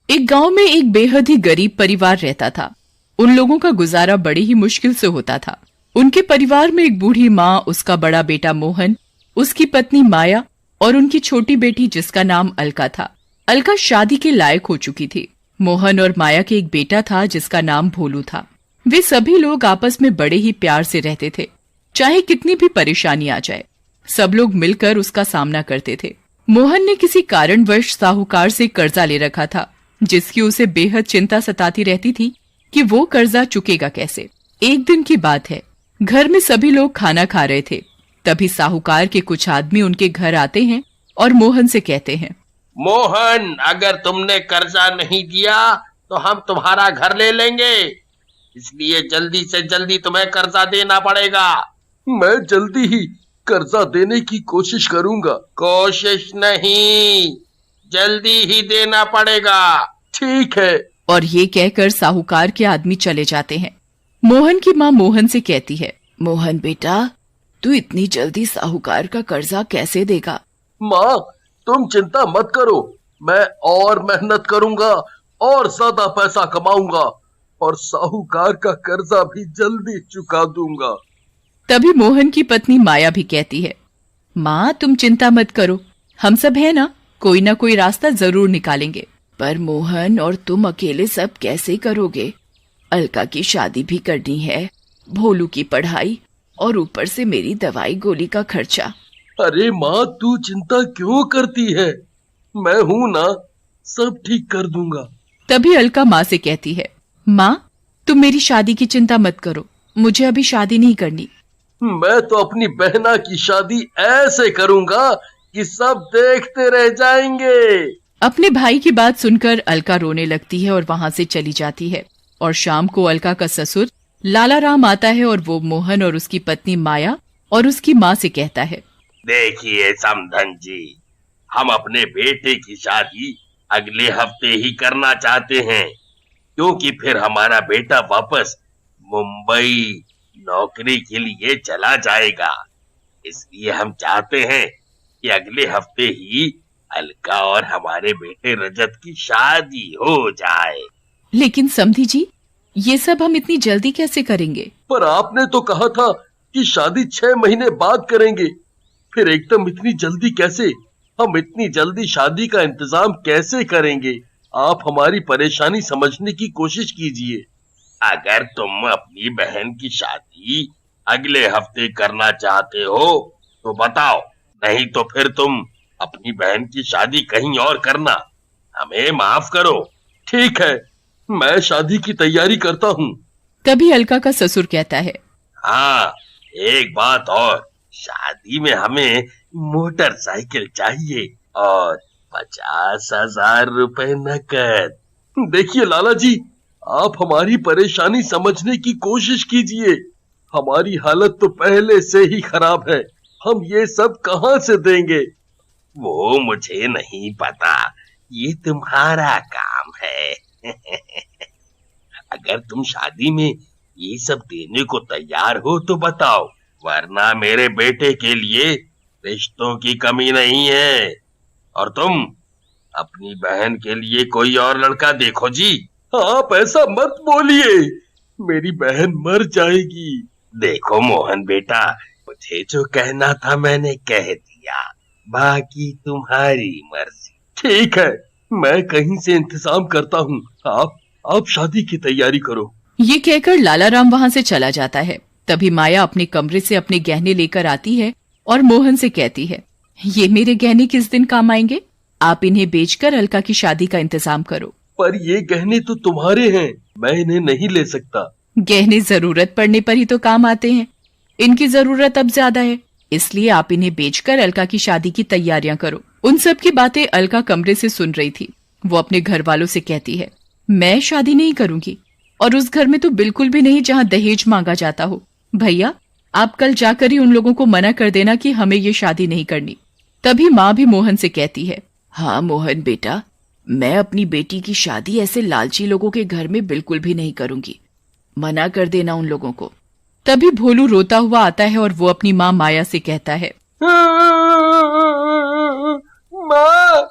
एक गांव में एक बेहद ही गरीब परिवार रहता था। उन लोगों का गुजारा बड़ी ही मुश्किल से होता था। उनके परिवार में एक बूढ़ी माँ, उसका बड़ा बेटा मोहन, उसकी पत्नी माया और उनकी छोटी बेटी जिसका नाम अलका था। अलका शादी के लायक हो चुकी थी। मोहन और माया के एक बेटा था जिसका नाम भोलू था। वे सभी लोग आपस में बड़े ही प्यार से रहते थे। चाहे कितनी भी परेशानी आ जाए, सब लोग मिलकर उसका सामना करते थे। मोहन ने किसी कारणवश साहूकार से कर्जा ले रखा था, जिसकी उसे बेहद चिंता सताती रहती थी कि वो कर्जा चुकेगा कैसे। एक दिन की बात है, घर में सभी लोग खाना खा रहे थे। तभी साहूकार के कुछ आदमी उनके घर आते हैं और मोहन से कहते हैं, मोहन, अगर तुमने कर्जा नहीं दिया तो हम तुम्हारा घर ले लेंगे, इसलिए जल्दी से जल्दी तुम्हें कर्जा देना पड़ेगा। मैं जल्दी ही कर्जा देने की कोशिश करूंगा। कोशिश नहीं, जल्दी ही देना पड़ेगा। ठीक है। और ये कहकर साहूकार के आदमी चले जाते हैं। मोहन की माँ मोहन से कहती है, मोहन बेटा, तू इतनी जल्दी साहूकार का कर्जा कैसे देगा? माँ, तुम चिंता मत करो, मैं और मेहनत करूंगा और ज्यादा पैसा कमाऊंगा और साहूकार का कर्जा भी जल्दी चुका दूंगा। तभी मोहन की पत्नी माया भी कहती है, माँ तुम चिंता मत करो, हम सब है ना कोई रास्ता जरूर निकालेंगे। पर मोहन और तुम अकेले सब कैसे करोगे? अलका की शादी भी करनी है, भोलू की पढ़ाई और ऊपर से मेरी दवाई गोली का खर्चा। अरे माँ, तू चिंता क्यों करती है? मैं हूँ ना, सब ठीक कर दूंगा। तभी अलका माँ से कहती है, माँ तुम मेरी शादी की चिंता मत करो, मुझे अभी शादी नहीं करनी। मैं तो अपनी बहना की शादी ऐसे करूंगा कि सब देखते रह जाएंगे। अपने भाई की बात सुनकर अलका रोने लगती है और वहाँ से चली जाती है। और शाम को अलका का ससुर लाला राम आता है और वो मोहन और उसकी पत्नी माया और उसकी माँ से कहता है, देखिए समधन जी, हम अपने बेटे की शादी अगले हफ्ते ही करना चाहते हैं, क्योंकि फिर हमारा बेटा वापस मुंबई नौकरी के लिए चला जाएगा। इसलिए हम चाहते हैं कि अगले हफ्ते ही अलका और हमारे बेटे रजत की शादी हो जाए। लेकिन समधी जी, ये सब हम इतनी जल्दी कैसे करेंगे? पर आपने तो कहा था कि शादी 6 महीने बाद करेंगे, फिर एकदम इतनी जल्दी कैसे? हम इतनी जल्दी शादी का इंतजाम कैसे करेंगे? आप हमारी परेशानी समझने की कोशिश कीजिए। अगर तुम अपनी बहन की शादी अगले हफ्ते करना चाहते हो तो बताओ, नहीं तो फिर तुम अपनी बहन की शादी कहीं और करना। हमें माफ करो। ठीक है, मैं शादी की तैयारी करता हूँ। तभी अलका का ससुर कहता है, हाँ, एक बात और, शादी में हमें मोटरसाइकिल चाहिए और 50,000 रुपए नकद। देखिए लाला जी, आप हमारी परेशानी समझने की कोशिश कीजिए। हमारी हालत तो पहले से ही खराब है, हम ये सब कहाँ से देंगे? वो मुझे नहीं पता, ये तुम्हारा काम है। अगर तुम शादी में ये सब देने को तैयार हो तो बताओ, वरना मेरे बेटे के लिए रिश्तों की कमी नहीं है। और तुम अपनी बहन के लिए कोई और लड़का देखो जी। आप ऐसा मत बोलिए, मेरी बहन मर जाएगी। देखो मोहन बेटा, मुझे जो कहना था मैंने कह दिया, बाकी तुम्हारी मर्जी। ठीक है, मैं कहीं से इंतजाम करता हूँ, आप शादी की तैयारी करो। ये कहकर लाला राम वहाँ से चला जाता है। तभी माया अपने कमरे से अपने गहने लेकर आती है और मोहन से कहती है, ये मेरे गहने किस दिन काम आएंगे? आप इन्हें बेचकर अलका की शादी का इंतजाम करो। पर ये गहने तो तुम्हारे हैं, मैं इन्हें नहीं ले सकता। गहने जरूरत पड़ने पर ही तो काम आते हैं, इनकी जरूरत अब ज्यादा है, इसलिए आप इन्हें बेचकर अलका की शादी की तैयारियां करो। उन सब की बातें अलका कमरे से सुन रही थी। वो अपने घर वालों से कहती है, मैं शादी नहीं करूंगी, और उस घर में तो बिल्कुल भी नहीं जहाँ दहेज मांगा जाता हो। भैया, आप कल जाकर ही उन लोगों को मना कर देना कि हमें ये शादी नहीं करनी। तभी माँ भी मोहन से कहती है, हाँ मोहन बेटा, मैं अपनी बेटी की शादी ऐसे लालची लोगों के घर में बिल्कुल भी नहीं करूंगी, मना कर देना उन लोगों को। तभी भोलू रोता हुआ आता है और वो अपनी माँ माया से कहता है, माँ,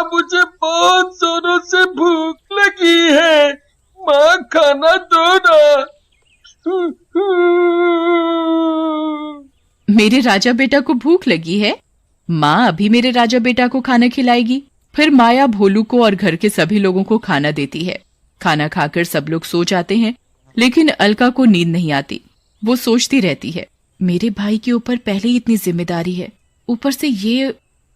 मुझे बहुत जोरों से भूख लगी है, माँ खाना दो ना। मेरे राजा बेटा को भूख लगी है, माँ अभी मेरे राजा बेटा को खाना खिलाएगी। फिर माया भोलू को और घर के सभी लोगों को खाना देती है। खाना खाकर सब लोग सो जाते हैं, लेकिन अलका को नींद नहीं आती। वो सोचती रहती है, मेरे भाई के ऊपर पहले ही इतनी जिम्मेदारी है, ऊपर से ये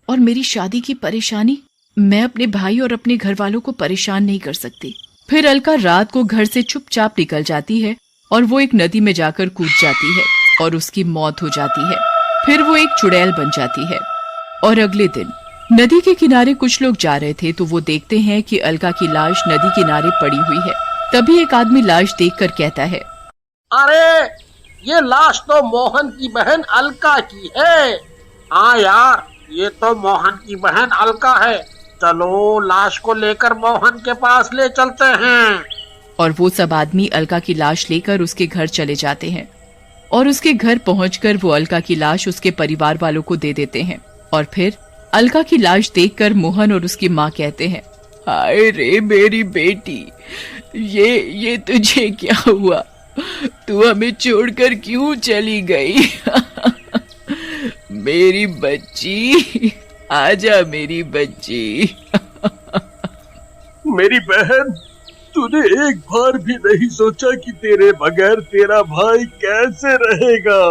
और मेरी शादी की परेशानी। मैं अपने भाई और अपने घर वालों को परेशान नहीं कर सकती। फिर अलका रात को घर से चुपचाप निकल जाती है और वो एक नदी में जाकर कूद जाती है और उसकी मौत हो जाती है। फिर वो एक चुड़ैल बन जाती है। और अगले दिन नदी के किनारे कुछ लोग जा रहे थे तो वो देखते हैं कि अलका की लाश नदी किनारे पड़ी हुई है। तभी एक आदमी लाश देखकर कहता है, अरे ये लाश तो मोहन की बहन अलका की है। हाँ यार, ये तो मोहन की बहन अलका है। चलो लाश को लेकर मोहन के पास ले चलते हैं। और वो सब आदमी अलका की लाश लेकर उसके घर चले जाते हैं और उसके घर पहुंचकर वो अलका की लाश उसके परिवार वालों को दे देते हैं। और फिर अलका की लाश देखकर मोहन और उसकी माँ कहते हैं, हाय रे मेरी बेटी, ये तुझे क्या हुआ? तू हमें छोड़कर क्यों चली गई? मेरी बच्ची, आजा मेरी बच्ची। मेरी बहन, तूने एक बार भी नहीं सोचा कि तेरे बगैर तेरा भाई कैसे रहेगा?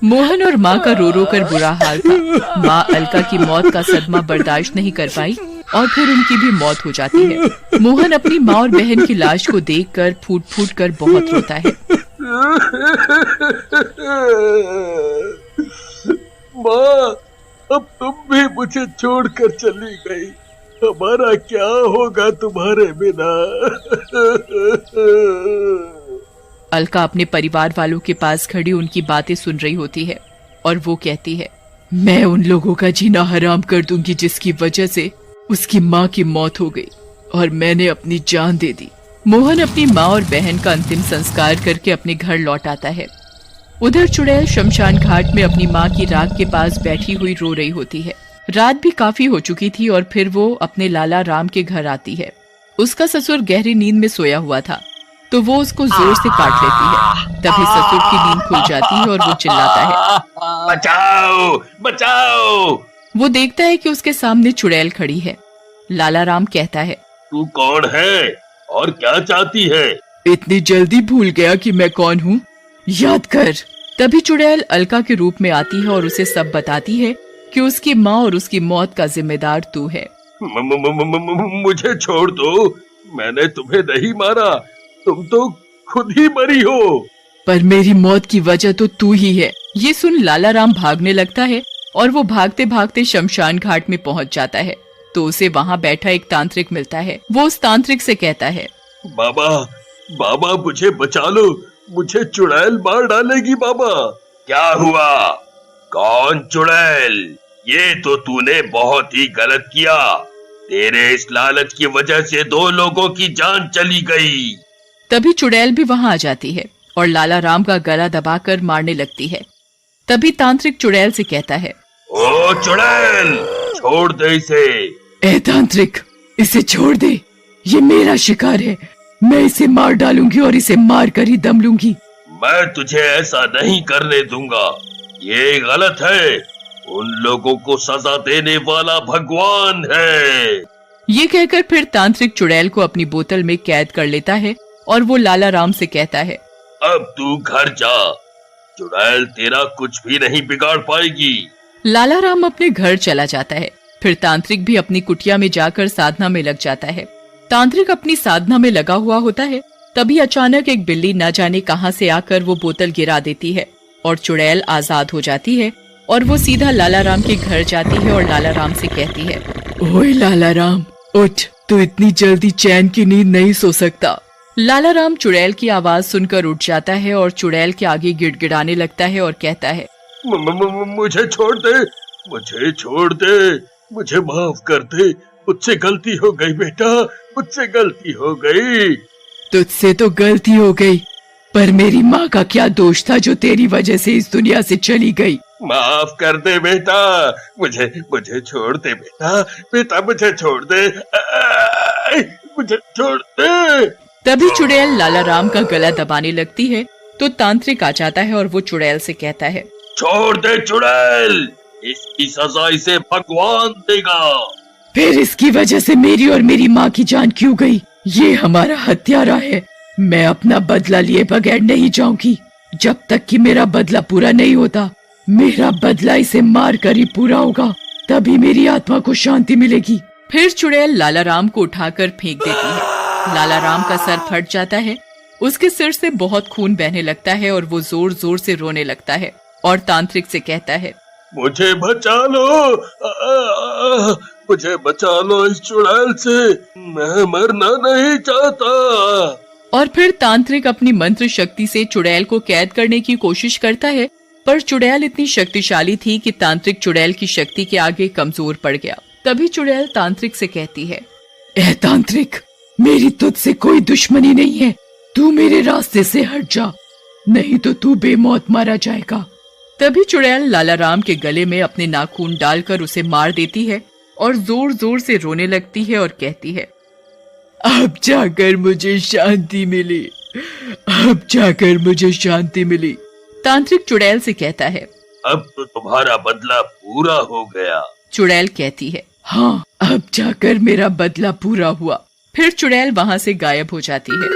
मोहन और माँ का रो रो कर बुरा हाल था। माँ अलका की मौत का सदमा बर्दाश्त नहीं कर पाई और फिर उनकी भी मौत हो जाती है। मोहन अपनी माँ और बहन की लाश को देखकर फूट फूट कर बहुत रोता है। माँ, अब तुम भी मुझे छोड़कर चली गई, हमारा क्या होगा तुम्हारे बिना? अलका अपने परिवार वालों के पास खड़ी उनकी बातें सुन रही होती है और वो कहती है, मैं उन लोगों का जीना हराम कर दूंगी जिसकी वजह से उसकी माँ की मौत हो गई और मैंने अपनी जान दे दी। मोहन अपनी माँ और बहन का अंतिम संस्कार करके अपने घर लौट आता है। उधर चुड़ैल शमशान घाट में अपनी माँ की राख के पास बैठी हुई रो रही होती है। रात भी काफी हो चुकी थी और फिर वो अपने लाला राम के घर आती है। उसका ससुर गहरी नींद में सोया हुआ था तो वो उसको जोर से काट लेती है। तभी ससुर की नींद खुल जाती है और वो चिल्लाता है, बचाओ बचाओ। वो देखता है कि उसके सामने चुड़ैल खड़ी है। लाला राम कहता है, तू कौन है और क्या चाहती है? इतनी जल्दी भूल गया कि मैं कौन हूँ? याद कर। तभी चुड़ैल अलका के रूप में आती है और उसे सब बताती है कि उसकी माँ और उसकी मौत का जिम्मेदार तू है। मुझे छोड़ दो, मैंने तुम्हें नहीं मारा, तुम तो खुद ही मरी हो। पर मेरी मौत की वजह तो तू ही है। ये सुन लाला राम भागने लगता है और वो भागते भागते शमशान घाट में पहुंच जाता है तो उसे वहाँ बैठा एक तांत्रिक मिलता है। वो उस तांत्रिक से कहता है, बाबा बाबा मुझे बचा लो, मुझे चुड़ैल मार डालेगी बाबा। क्या हुआ? कौन चुड़ैल? ये तो तूने बहुत ही गलत किया। तेरे इस लालच की वजह से 2 लोगों की जान चली गई। तभी चुड़ैल भी वहाँ आ जाती है और लाला राम का गला दबाकर मारने लगती है। तभी तांत्रिक चुड़ैल से कहता है, ओ चुड़ैल, छोड़ दे इसे। ए तांत्रिक, इसे छोड़ दे, ये मेरा शिकार है, मैं इसे मार डालूंगी और इसे मार कर ही दम लूंगी। मैं तुझे ऐसा नहीं करने दूंगा, ये गलत है। उन लोगों को सजा देने वाला भगवान है। ये कहकर फिर तांत्रिक चुड़ैल को अपनी बोतल में कैद कर लेता है और वो लाला राम से कहता है, अब तू घर जा, चुड़ैल तेरा कुछ भी नहीं बिगाड़ पाएगी। लाला राम अपने घर चला जाता है। फिर तांत्रिक भी अपनी कुटिया में जाकर साधना में लग जाता है। तांत्रिक अपनी साधना में लगा हुआ होता है, तभी अचानक एक बिल्ली न जाने कहां से आकर वो बोतल गिरा देती है और चुड़ैल आजाद हो जाती है और वो सीधा लाला राम के घर जाती है और लाला राम से कहती है, ओए लाला राम, उठ, तू इतनी जल्दी चैन की नींद नहीं सो सकता। लाला राम चुड़ैल की आवाज सुनकर उठ जाता है और चुड़ैल के आगे गिड़गिड़ाने लगता है और कहता है, मुझे छोड़ दे, मुझे छोड़ दे, मुझे माफ कर दे, मुझसे गलती हो गई बेटा, मुझसे गलती हो गई। तुझसे तो गलती हो गई, पर मेरी माँ का क्या दोष था जो तेरी वजह से इस दुनिया से चली गई। माफ कर दे बेटा, मुझे मुझे छोड़ दे बेटा, बेटा मुझे छोड़ दे, मुझे छोड़ दे। तभी चुड़ैल लाला राम का गला दबाने लगती है तो तांत्रिक आ जाता है और वो चुड़ैल से कहता है, छोड़ दे चुड़ैल, इसकी सजा इसे भगवान देगा। फिर इसकी वजह से मेरी और मेरी माँ की जान क्यों गई? ये हमारा हत्यारा है। मैं अपना बदला लिए बगैर नहीं जाऊंगी। जब तक कि मेरा बदला पूरा नहीं होता, मेरा बदला इसे मार कर ही पूरा होगा, तभी मेरी आत्मा को शांति मिलेगी। फिर चुड़ैल लाला राम को उठाकर फेंक देती है। लाला राम का सर फट जाता है, उसके सिर से बहुत खून बहने लगता है और वो जोर जोर से रोने लगता है और तांत्रिक से कहता है, मुझे बचा लो, मुझे बचा लो इस चुड़ैल से, मैं मरना नहीं चाहता। और फिर तांत्रिक अपनी मंत्र शक्ति से चुड़ैल को कैद करने की कोशिश करता है, पर चुड़ैल इतनी शक्तिशाली थी कि तांत्रिक चुड़ैल की शक्ति के आगे कमजोर पड़ गया। तभी चुड़ैल तांत्रिक से कहती है, ए तांत्रिक, मेरी तुझसे कोई दुश्मनी नहीं है, तू मेरे रास्ते से हट जा, नहीं तो तू बेमौत मारा जाएगा। तभी चुड़ैल लाला राम के गले में अपने नाखून डालकर उसे मार देती है और जोर जोर से रोने लगती है और कहती है, अब जाकर मुझे शांति मिली, अब जाकर मुझे शांति मिली। तांत्रिक चुड़ैल से कहता है, अब तो तुम्हारा बदला पूरा हो गया। चुड़ैल कहती है, हाँ, अब जाकर मेरा बदला पूरा हुआ। फिर चुड़ैल वहाँ से गायब हो जाती है।